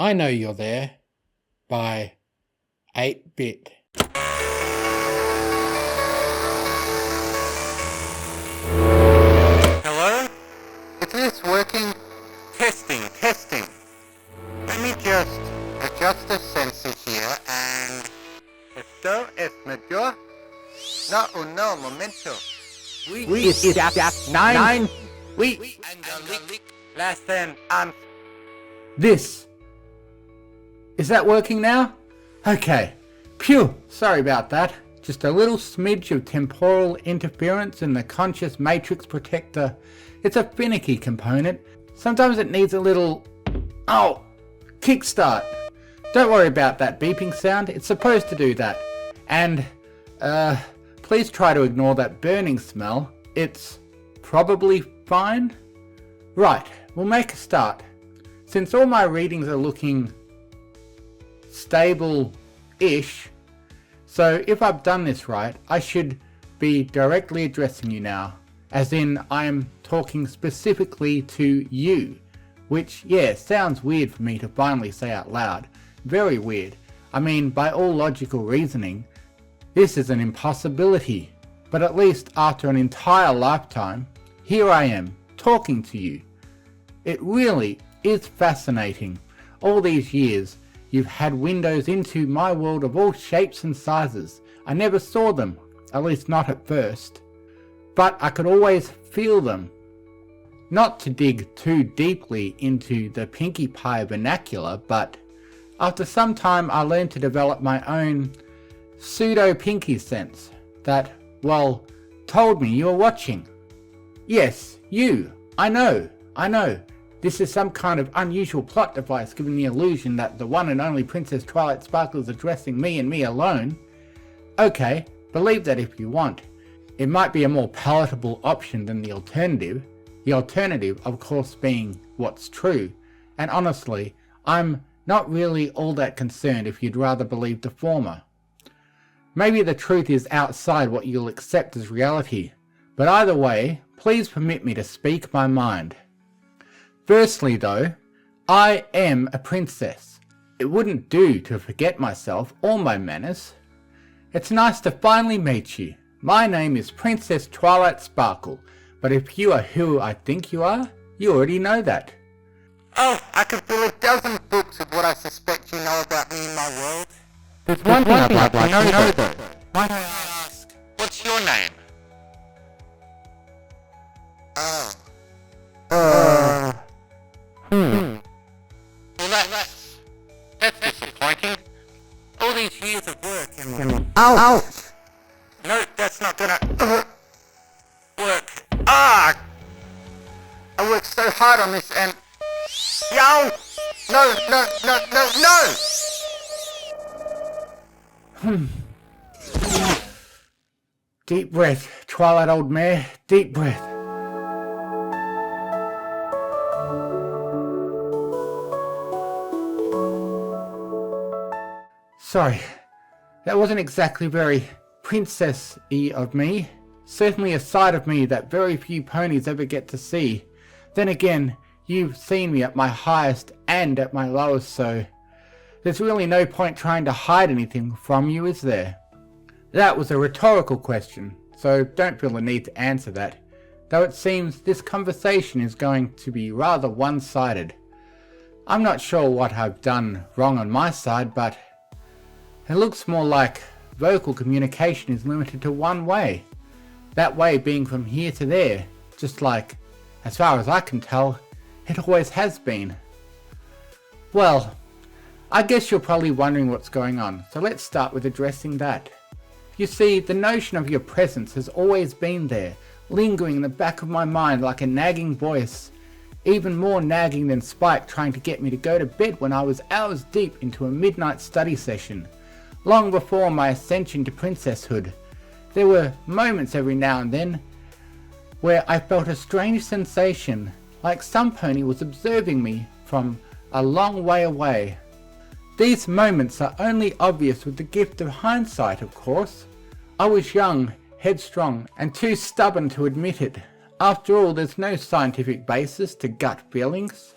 I Know You're There by 8-Bit. Hello? Is this working? Testing. Let me just adjust the sensor here and... Esto es mejor. No, momento. We is nine. We. Angelique. Last and This. Is that working now? Okay. Phew, sorry about that. Just a little smidge of temporal interference in the conscious matrix protector. It's a finicky component. Sometimes it needs a little... kickstart. Don't worry about that beeping sound. It's supposed to do that. And, please try to ignore that burning smell. It's probably fine. Right, we'll make a start. Since all my readings are looking stable-ish, so if I've done this right, I should be directly addressing you now. As in, I'm talking specifically to you. Which, yeah, sounds weird for me to finally say out loud. Very weird. I mean, by all logical reasoning, this is an impossibility. But at least after an entire lifetime, here I am, talking to you. It really is fascinating. All these years, you've had windows into my world of all shapes and sizes. I never saw them, at least not at first. But I could always feel them. Not to dig too deeply into the Pinkie Pie vernacular, but after some time I learned to develop my own pseudo-Pinkie sense that, well, told me you were watching. Yes, you. I know. This is some kind of unusual plot device giving the illusion that the one and only Princess Twilight Sparkle is addressing me and me alone. Okay, believe that if you want. It might be a more palatable option than the alternative. The alternative, of course, being what's true. And honestly, I'm not really all that concerned if you'd rather believe the former. Maybe the truth is outside what you'll accept as reality. But either way, please permit me to speak my mind. Firstly though, I am a princess. It wouldn't do to forget myself or my manners. It's nice to finally meet you. My name is Princess Twilight Sparkle, but if you are who I think you are, you already know that. Oh, I could fill a dozen books with what I suspect you know about me in my world. There's one thing I'd like to know though. Why don't I ask, what's your name? Oh. Well, that's disappointing. All these years of work and... Ouch! No, that's not gonna... work. I worked so hard on this and... No! Deep breath, Twilight old mare, deep breath. Sorry, that wasn't exactly very princess-y of me. Certainly a side of me that very few ponies ever get to see. Then again, you've seen me at my highest and at my lowest, so there's really no point trying to hide anything from you, is there? That was a rhetorical question, so don't feel the need to answer that, though it seems this conversation is going to be rather one-sided. I'm not sure what I've done wrong on my side, but it looks more like vocal communication is limited to one way. That way being from here to there, just like, as far as I can tell, it always has been. Well, I guess you're probably wondering what's going on, so let's start with addressing that. You see, the notion of your presence has always been there, lingering in the back of my mind like a nagging voice, even more nagging than Spike trying to get me to go to bed when I was hours deep into a midnight study session. Long before my ascension to princesshood, there were moments every now and then where I felt a strange sensation, like some pony was observing me from a long way away. These moments are only obvious with the gift of hindsight, of course. I was young, headstrong, and too stubborn to admit it. After all, there's no scientific basis to gut feelings.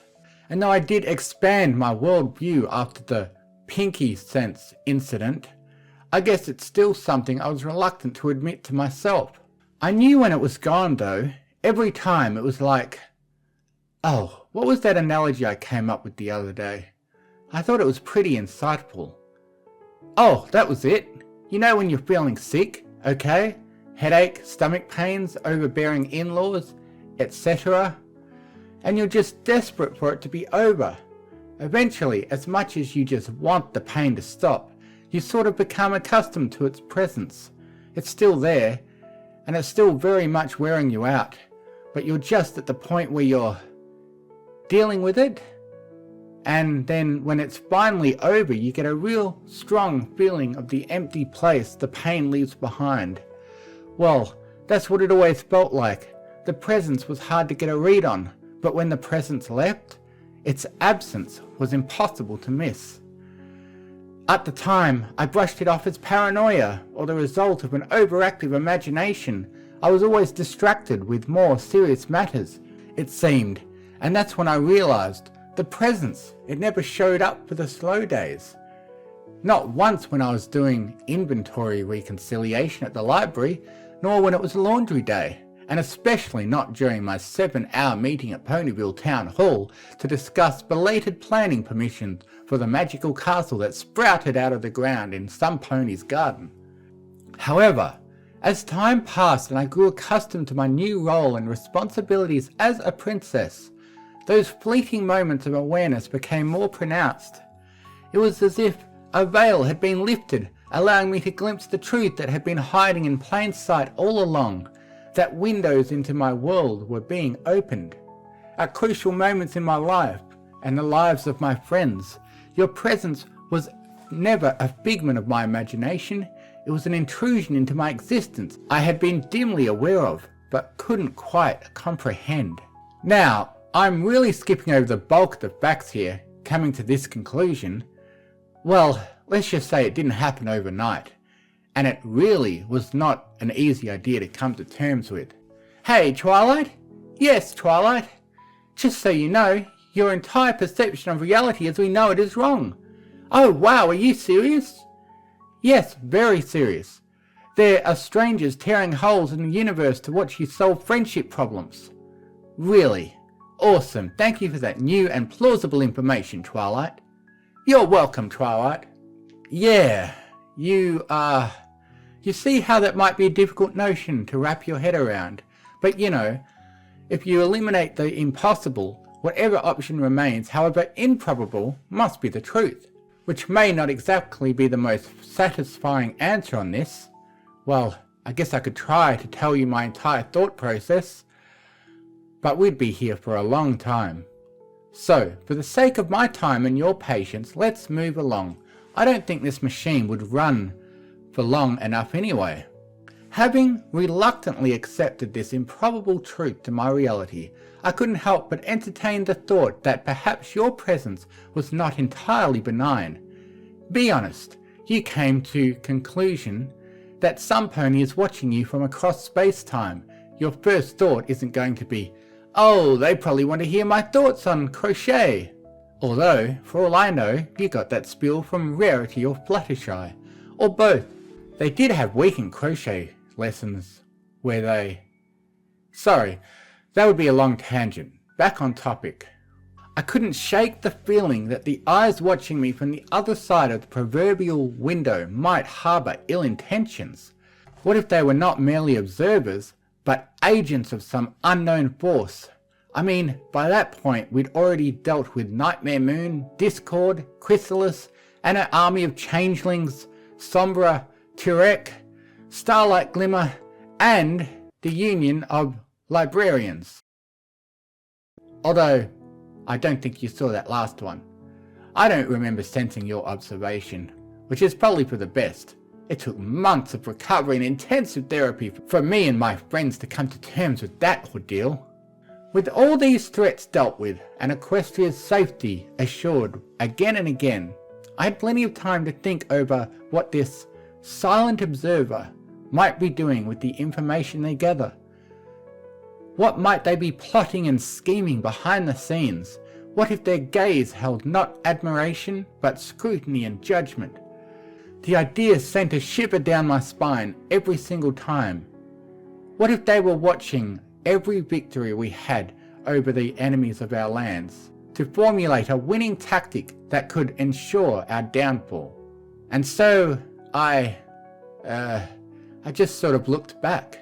And though I did expand my worldview after the pinky sense incident, I guess it's still something I was reluctant to admit to myself. I knew when it was gone though. Every time it was like, oh, what was that analogy I came up with the other day? I thought it was pretty insightful. Oh, that was it. You know when you're feeling sick, okay? Headache, stomach pains, overbearing in-laws, etc. And you're just desperate for it to be over. Eventually, as much as you just want the pain to stop, you sort of become accustomed to its presence. It's still there, and it's still very much wearing you out, but you're just at the point where you're dealing with it, and then when it's finally over, you get a real strong feeling of the empty place the pain leaves behind. Well, that's what it always felt like. The presence was hard to get a read on, but when the presence left, its absence was impossible to miss. At the time, I brushed it off as paranoia or the result of an overactive imagination. I was always distracted with more serious matters, it seemed, and that's when I realized the presence, it never showed up for the slow days. Not once when I was doing inventory reconciliation at the library, nor when it was laundry day, and especially not during my 7-hour meeting at Ponyville Town Hall to discuss belated planning permissions for the magical castle that sprouted out of the ground in some pony's garden. However, as time passed and I grew accustomed to my new role and responsibilities as a princess, those fleeting moments of awareness became more pronounced. It was as if a veil had been lifted, allowing me to glimpse the truth that had been hiding in plain sight all along, that windows into my world were being opened. At crucial moments in my life, and the lives of my friends, your presence was never a figment of my imagination. It was an intrusion into my existence I had been dimly aware of, but couldn't quite comprehend. Now, I'm really skipping over the bulk of the facts here, coming to this conclusion. Well, let's just say it didn't happen overnight, and it really was not an easy idea to come to terms with. Hey, Twilight? Yes, Twilight. Just so you know, your entire perception of reality as we know it is wrong. Oh wow, are you serious? Yes, very serious. There are strangers tearing holes in the universe to watch you solve friendship problems. Really? Awesome, thank you for that new and plausible information, Twilight. You're welcome, Twilight. Yeah, you see how that might be a difficult notion to wrap your head around, but you know, if you eliminate the impossible, whatever option remains, however improbable, must be the truth, which may not exactly be the most satisfying answer on this. Well, I guess I could try to tell you my entire thought process, but we'd be here for a long time. So, for the sake of my time and your patience, let's move along. I don't think this machine would run for long enough anyway. Having reluctantly accepted this improbable truth to my reality, I couldn't help but entertain the thought that perhaps your presence was not entirely benign. Be honest, you came to conclusion that some pony is watching you from across space-time. Your first thought isn't going to be, oh, they probably want to hear my thoughts on crochet. Although, for all I know, you got that spiel from Rarity or Fluttershy, or both. They did have weekend crochet lessons where they... Sorry, that would be a long tangent. Back on topic. I couldn't shake the feeling that the eyes watching me from the other side of the proverbial window might harbour ill intentions. What if they were not merely observers, but agents of some unknown force? I mean, by that point we'd already dealt with Nightmare Moon, Discord, Chrysalis, and an army of changelings, Sombra, Turek, Starlight Glimmer, and the Union of Librarians. Although, I don't think you saw that last one. I don't remember sensing your observation, which is probably for the best. It took months of recovery and intensive therapy for me and my friends to come to terms with that ordeal. With all these threats dealt with and Equestria's safety assured again and again, I had plenty of time to think over what this silent observer might be doing with the information they gather. What might they be plotting and scheming behind the scenes? What if their gaze held not admiration, but scrutiny and judgment? The idea sent a shiver down my spine every single time. What if they were watching every victory we had over the enemies of our lands, to formulate a winning tactic that could ensure our downfall? And so I just sort of looked back.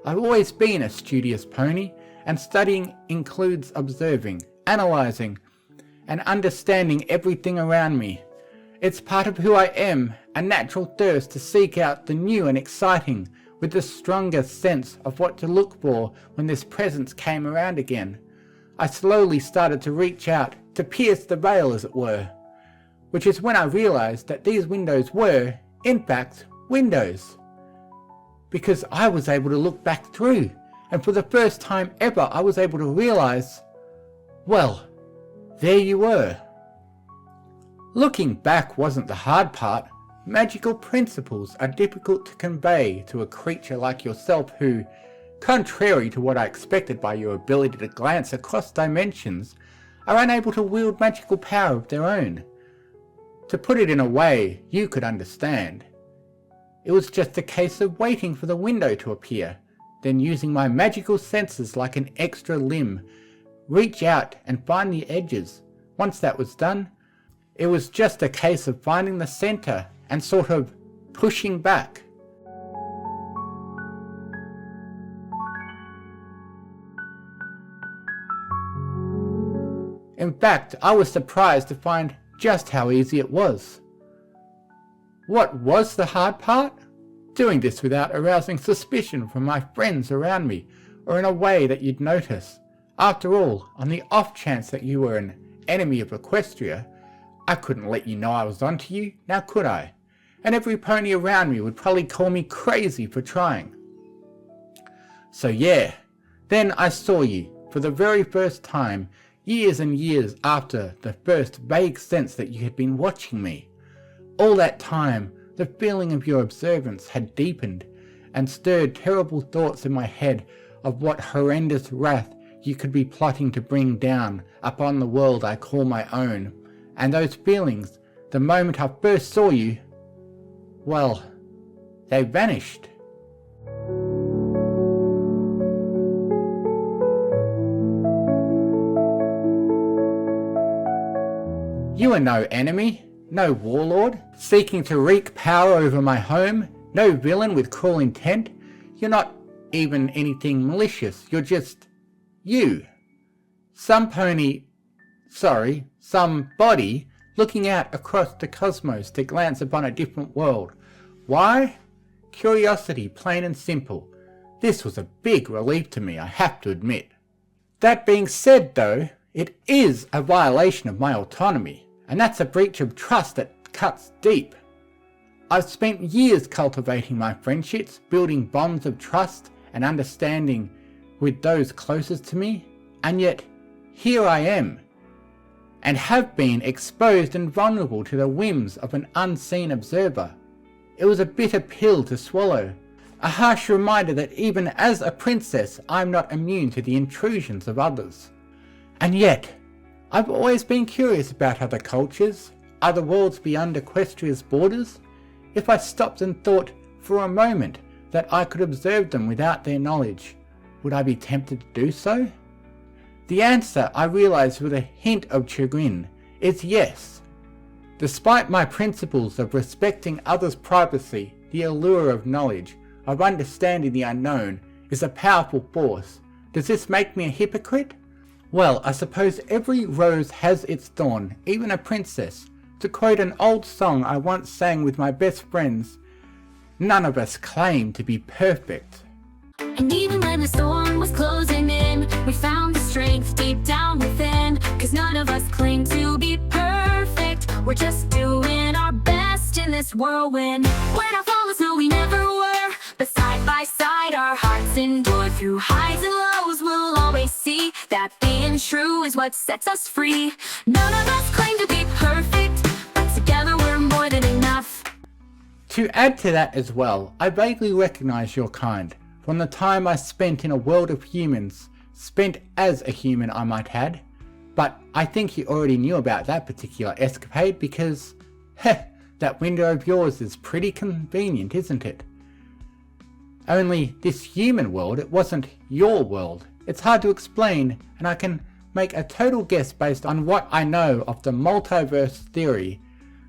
I've always been a studious pony, and studying includes observing, analysing, and understanding everything around me. It's part of who I am, a natural thirst to seek out the new and exciting, with the stronger sense of what to look for when this presence came around again. I slowly started to reach out, to pierce the veil as it were, which is when I realised that these windows were, in fact, windows. Because I was able to look back through, and for the first time ever I was able to realise, well, there you were. Looking back wasn't the hard part. Magical principles are difficult to convey to a creature like yourself who, contrary to what I expected by your ability to glance across dimensions, are unable to wield magical power of their own. To put it in a way you could understand, it was just a case of waiting for the window to appear, then using my magical senses like an extra limb, reach out and find the edges. Once that was done, it was just a case of finding the center and sort of pushing back. In fact, I was surprised to find just how easy it was. What was the hard part? Doing this without arousing suspicion from my friends around me, or in a way that you'd notice. After all, on the off chance that you were an enemy of Equestria, I couldn't let you know I was onto you, now could I? And every pony around me would probably call me crazy for trying. So yeah, then I saw you, for the very first time, years and years after the first vague sense that you had been watching me. All that time, the feeling of your observance had deepened, and stirred terrible thoughts in my head of what horrendous wrath you could be plotting to bring down upon the world I call my own. And those feelings, the moment I first saw you, well, they vanished. You are no enemy, no warlord, seeking to wreak power over my home, no villain with cruel intent. You're not even anything malicious, you're just you. Somebody looking out across the cosmos to glance upon a different world. Why? Curiosity, plain and simple. This was a big relief to me, I have to admit. That being said though, it is a violation of my autonomy, and that's a breach of trust that cuts deep. I've spent years cultivating my friendships, building bonds of trust and understanding with those closest to me, and yet here I am, and have been exposed and vulnerable to the whims of an unseen observer. It was a bitter pill to swallow, a harsh reminder that even as a princess I'm not immune to the intrusions of others. And yet, I've always been curious about other cultures, other worlds beyond Equestria's borders. If I stopped and thought for a moment that I could observe them without their knowledge, would I be tempted to do so? The answer, I realize with a hint of chagrin, is yes. Despite my principles of respecting others' privacy, the allure of knowledge, of understanding the unknown, is a powerful force. Does this make me a hypocrite? Well, I suppose every rose has its thorn, even a princess. To quote an old song I once sang with my best friends, none of us claim to be perfect. And even when the storm was closing in, we found the strength deep down within. Cause none of us claim to be perfect, we're just doing our best in this whirlwind. When our fall was no, we never were, but side by side our hearts endured. Through highs and lows we'll always see that being true is what sets us free. None of us claim to be perfect, but together we're more than enough. To add to that as well, I vaguely recognize your kind, from the time I spent in a world of humans, spent as a human I might add. But I think you already knew about that particular escapade because, that window of yours is pretty convenient, isn't it? Only this human world, it wasn't your world. It's hard to explain, and I can make a total guess based on what I know of the multiverse theory.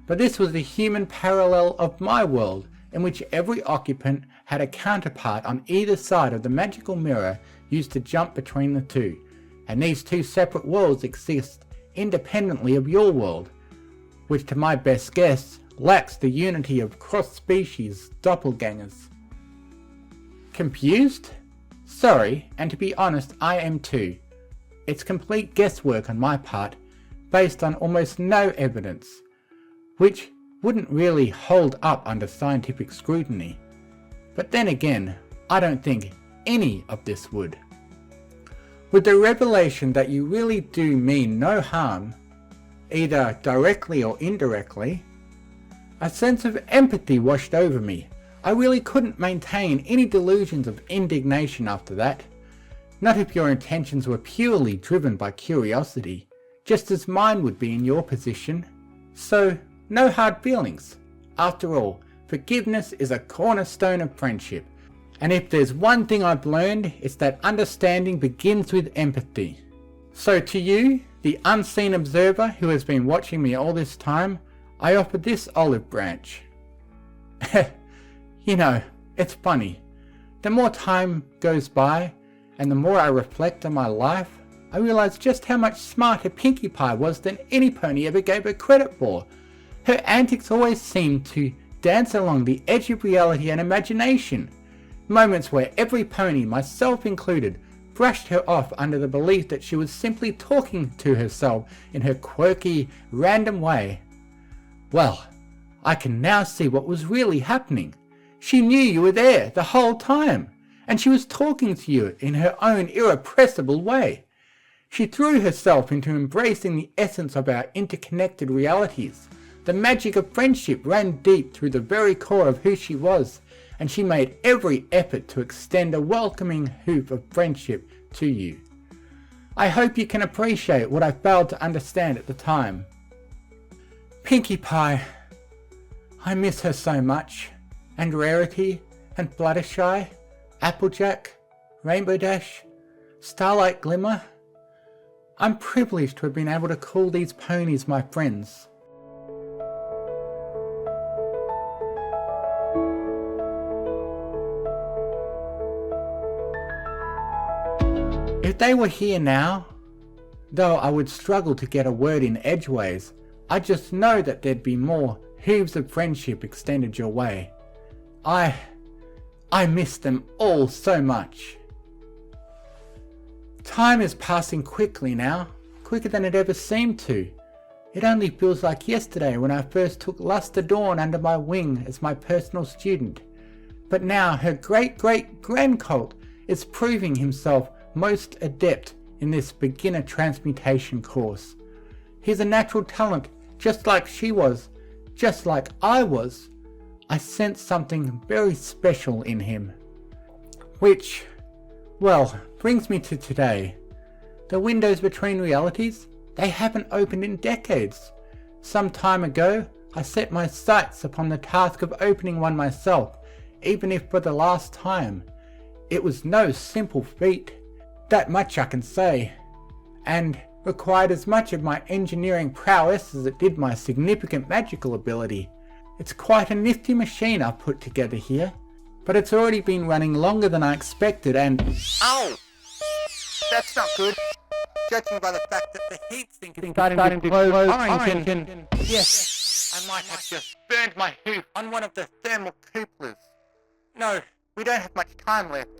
But this was the human parallel of my world, in which every occupant had a counterpart on either side of the magical mirror used to jump between the two. And these two separate worlds exist independently of your world, which to my best guess lacks the unity of cross-species doppelgangers. Confused? Sorry, and to be honest, I am too. It's complete guesswork on my part, based on almost no evidence, which wouldn't really hold up under scientific scrutiny. But then again, I don't think any of this would. With the revelation that you really do mean no harm, either directly or indirectly, a sense of empathy washed over me. I really couldn't maintain any delusions of indignation after that. Not if your intentions were purely driven by curiosity, just as mine would be in your position. So, no hard feelings. After all, forgiveness is a cornerstone of friendship. And if there's one thing I've learned, it's that understanding begins with empathy. So to you, the unseen observer who has been watching me all this time, I offer this olive branch. You know, it's funny. The more time goes by, and the more I reflect on my life, I realize just how much smarter Pinkie Pie was than any pony ever gave her credit for. Her antics always seemed to dance along the edge of reality and imagination. Moments where every pony, myself included, brushed her off under the belief that she was simply talking to herself in her quirky, random way. Well, I can now see what was really happening. She knew you were there the whole time, and she was talking to you in her own irrepressible way. She threw herself into embracing the essence of our interconnected realities. The magic of friendship ran deep through the very core of who she was, and she made every effort to extend a welcoming hoop of friendship to you. I hope you can appreciate what I failed to understand at the time. Pinkie Pie, I miss her so much, and Rarity, and Fluttershy, Applejack, Rainbow Dash, Starlight Glimmer. I'm privileged to have been able to call these ponies my friends. If they were here now, though I would struggle to get a word in edgeways, I just know that there'd be more hooves of friendship extended your way. I miss them all so much. Time is passing quickly now, quicker than it ever seemed to. It only feels like yesterday when I first took Luster Dawn under my wing as my personal student. But now her great-great-grandcolt is proving himself most adept in this beginner transmutation course. He's a natural talent, just like she was, just like I was. I sense something very special in him. Which, well, brings me to today. The windows between realities, they haven't opened in decades. Some time ago, I set my sights upon the task of opening one myself, even if for the last time. It was no simple feat. That much I can say, and required as much of my engineering prowess as it did my significant magical ability. It's quite a nifty machine I've put together here, but it's already been running longer than I expected and... Ow! That's not good. Judging by the fact that the heat sink is starting to glow orange and... Yes, I might have just burned my hoof on one of the thermal cupolas. No, we don't have much time left.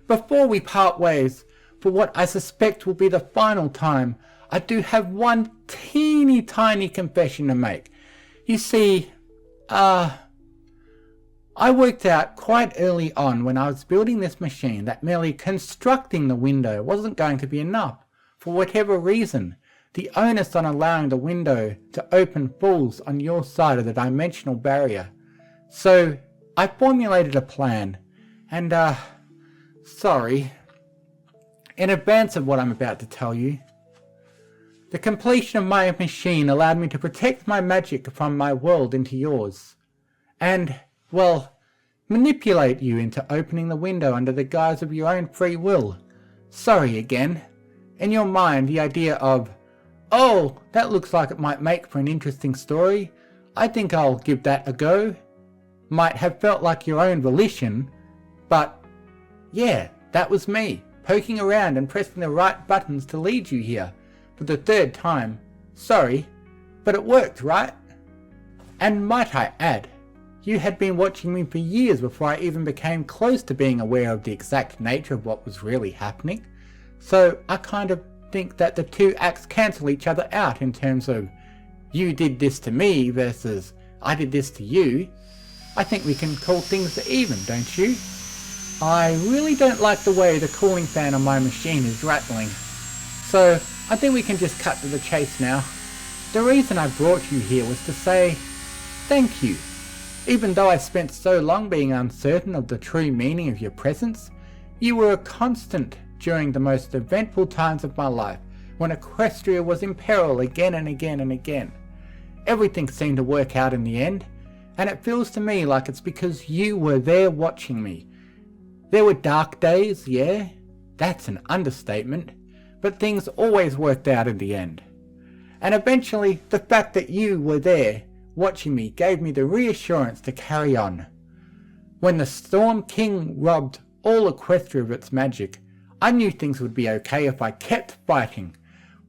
Before we part ways, for what I suspect will be the final time, I do have one teeny tiny confession to make. You see, I worked out quite early on when I was building this machine that merely constructing the window wasn't going to be enough. For whatever reason, the onus on allowing the window to open falls on your side of the dimensional barrier. So I formulated a plan, and sorry, in advance of what I'm about to tell you, The completion of my machine allowed me to protect my magic from my world into yours. And, well, manipulate you into opening the window under the guise of your own free will. Sorry again. In your mind, the idea of, oh, that looks like it might make for an interesting story, I think I'll give that a go, might have felt like your own volition, but yeah, that was me, poking around and pressing the right buttons to lead you here for the third time. Sorry, but it worked, right? And might I add, you had been watching me for years before I even became close to being aware of the exact nature of what was really happening, so I kind of think that the two acts cancel each other out in terms of you did this to me versus I did this to you. I think we can call things even, don't you? I really don't like the way the cooling fan on my machine is rattling, so I think we can just cut to the chase now. The reason I brought you here was to say thank you. Even though I spent so long being uncertain of the true meaning of your presence, you were a constant during the most eventful times of my life, when Equestria was in peril again and again and again. Everything seemed to work out in the end, and it feels to me like it's because you were there watching me. There were dark days, yeah, that's an understatement, but things always worked out in the end. And eventually, the fact that you were there watching me gave me the reassurance to carry on. When the Storm King robbed all Equestria of its magic, I knew things would be okay if I kept fighting.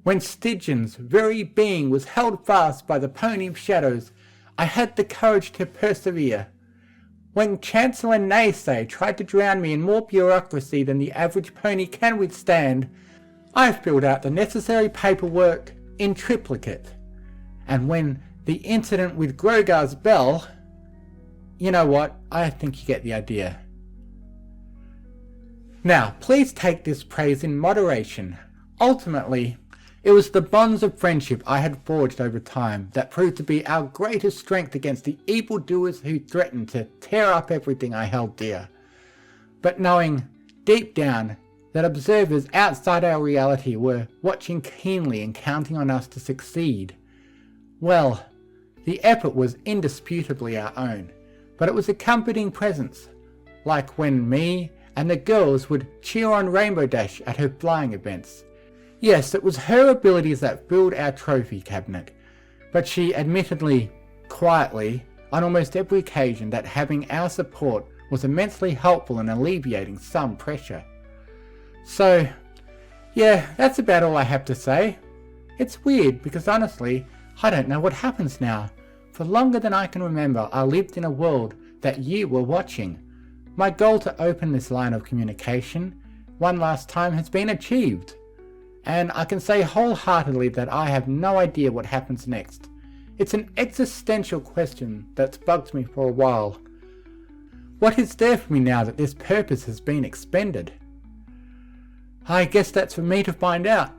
When Stygian's very being was held fast by the pony of shadows, I had the courage to persevere. When Chancellor Naysay tried to drown me in more bureaucracy than the average pony can withstand, I filled out the necessary paperwork in triplicate. And when the incident with Grogar's bell, you know what, I think you get the idea. Now, please take this praise in moderation. Ultimately, it was the bonds of friendship I had forged over time that proved to be our greatest strength against the evildoers who threatened to tear up everything I held dear. But knowing, deep down, that observers outside our reality were watching keenly and counting on us to succeed, well, the effort was indisputably our own, but it was a comforting presence, like when me and the girls would cheer on Rainbow Dash at her flying events. Yes, it was her abilities that filled our trophy cabinet, but she admittedly, quietly, on almost every occasion that having our support was immensely helpful in alleviating some pressure. So, yeah, that's about all I have to say. It's weird because honestly, I don't know what happens now. For longer than I can remember, I lived in a world that you were watching. My goal to open this line of communication one last time has been achieved, and I can say wholeheartedly that I have no idea what happens next. It's an existential question that's bugged me for a while. What is there for me now that this purpose has been expended? I guess that's for me to find out.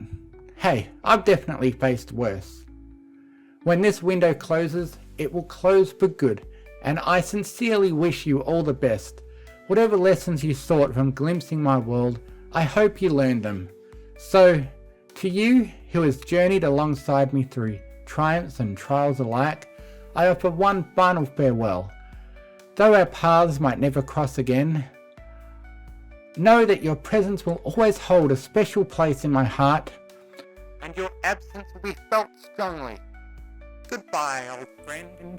Hey, I've definitely faced worse. When this window closes, it will close for good, and I sincerely wish you all the best. Whatever lessons you sought from glimpsing my world, I hope you learned them. So, to you who has journeyed alongside me through triumphs and trials alike, I offer one final farewell. Though our paths might never cross again, know that your presence will always hold a special place in my heart, And your absence will be felt strongly. Goodbye, old friend.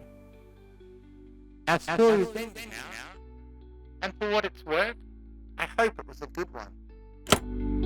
our story is Ending now. And for what it's worth, I hope it was a good one.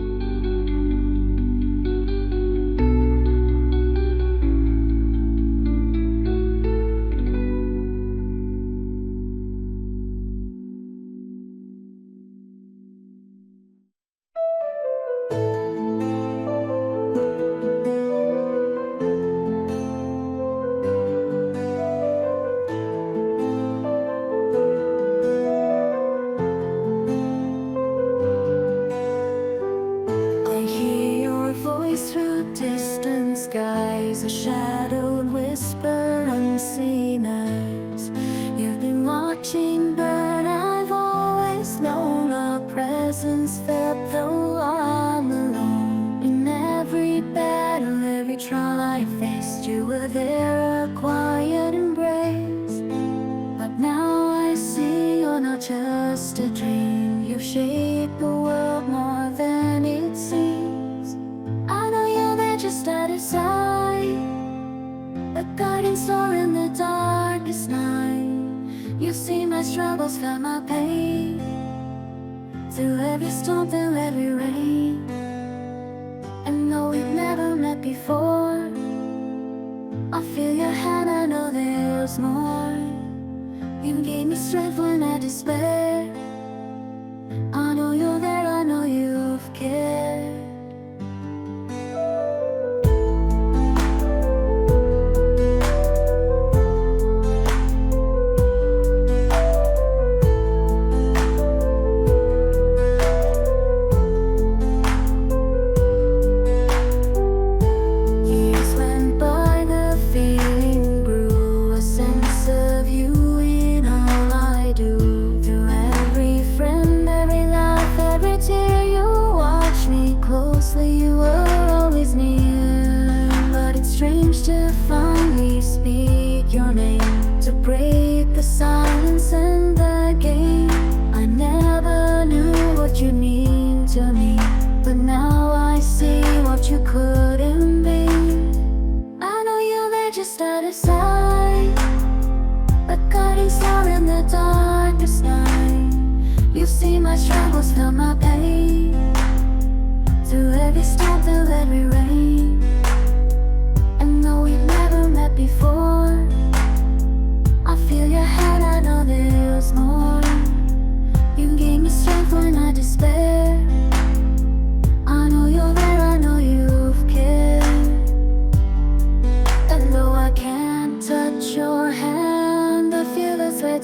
guiding star in the darkest night. You've seen my struggles, felt my pain, through every storm, through every rain. And though we've never met before, I feel your hand, I know there's more. You gave me strength when I despair. I know you're there, I know you've cared.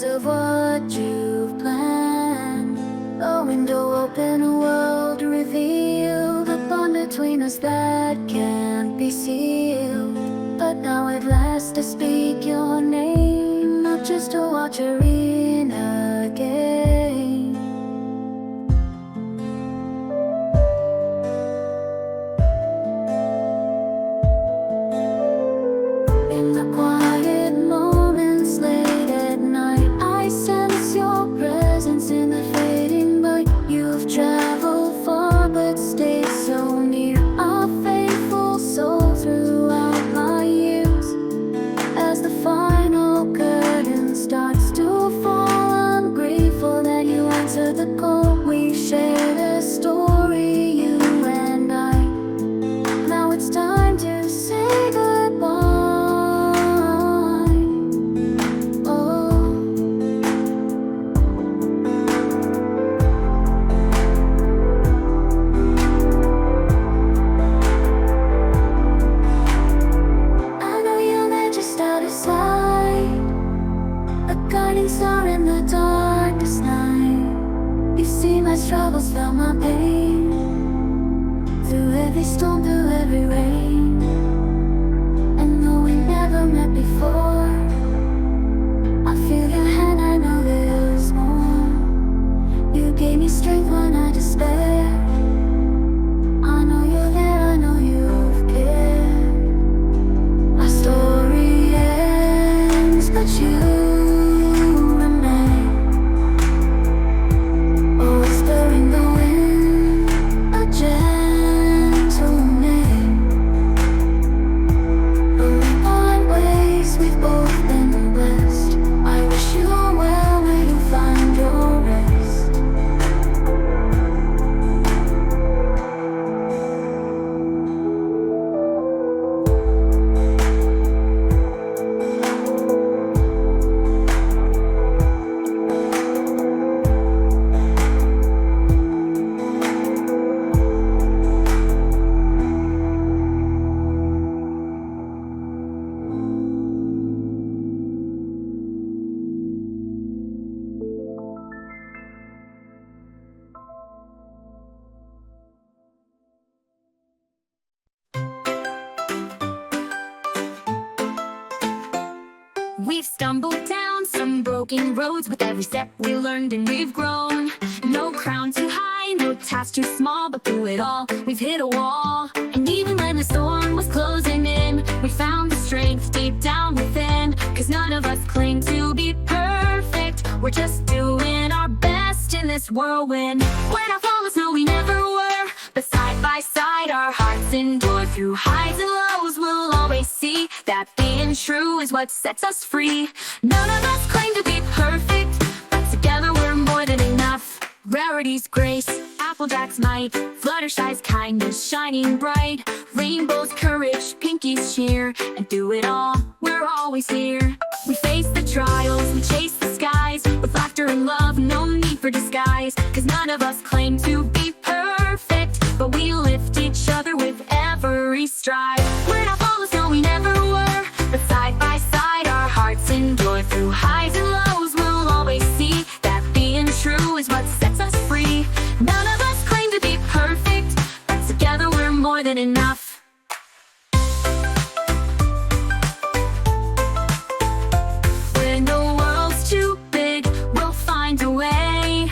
Of what you've planned, a window open, a world revealed, a bond between us that can't be sealed. But now at last I speak your name, not just to watch her in again. In the quiet moments late at night, I sense your presence in the fading light. You've traveled far but stayed so near, a faithful soul throughout my years. As the final curtain starts to fall, I'm grateful that you answered the call. We shared a story, you and I. Now it's time to say goodbye. Star in the darkest night, you see my struggles, felt my pain, through every storm, through every rain. And though we never met before, I feel your hand, I know there's more. You gave me strength when I despair. I know you're there, I know you've cared. Our story ends, but you we've stumbled down some broken roads. With every step we learned and we've grown. No crown too high, no task too small, but through it all, we've hit a wall. And even when the storm was closing in, we found the strength deep down within. Cause none of us claim to be perfect, we're just doing our best in this whirlwind. When our flawless, no we never were, but side by side our hearts endure. Through highs and lows we'll always see that being true is what sets us free. None of us claim to be perfect, but together we're more than enough. Rarity's grace, Applejack's might, Fluttershy's kindness shining bright, Rainbow's courage, Pinky's cheer, and through it all, we're always here. We face the trials, we chase the skies, with laughter and love, no need for disguise. Cause none of us claim to be perfect, but we lift each other with every stride. We're not flawless, no we never were, but side by side our hearts endure. Through highs and lows we'll always see that being true is what sets us free. None of us claim to be perfect, but together we're more than enough. When the world's too big, we'll find a way.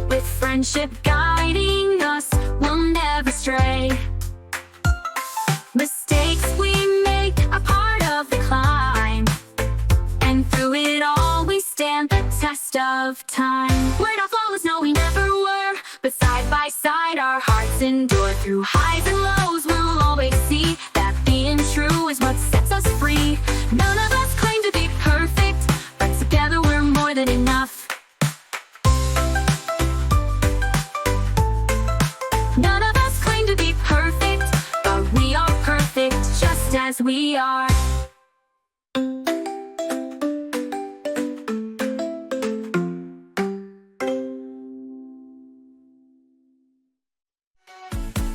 With friendship guiding us, we'll never stray. Mistakes we make are part of the climb, and through it all we stand the test of time. We're not flawless, no we never were, but side by side our hearts endure. Through highs and lows we'll always see that being true is what sets us free. None of us claim to be perfect, but together we're more than enough. None of us claim to be perfect, but we are perfect just as we are.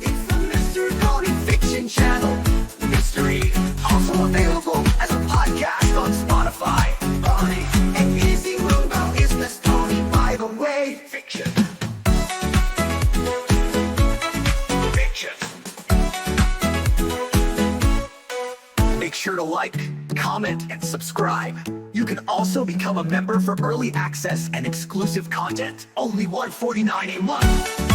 It's the Mr. Tony Fiction channel. Mystery, also available as a podcast on Spotify. Bonnie and Easy Lungo is Miss Tony, by the way. Fiction. Fiction. Make sure to like, comment, and subscribe. You can also become a member for early access and exclusive content. Only $149 a month.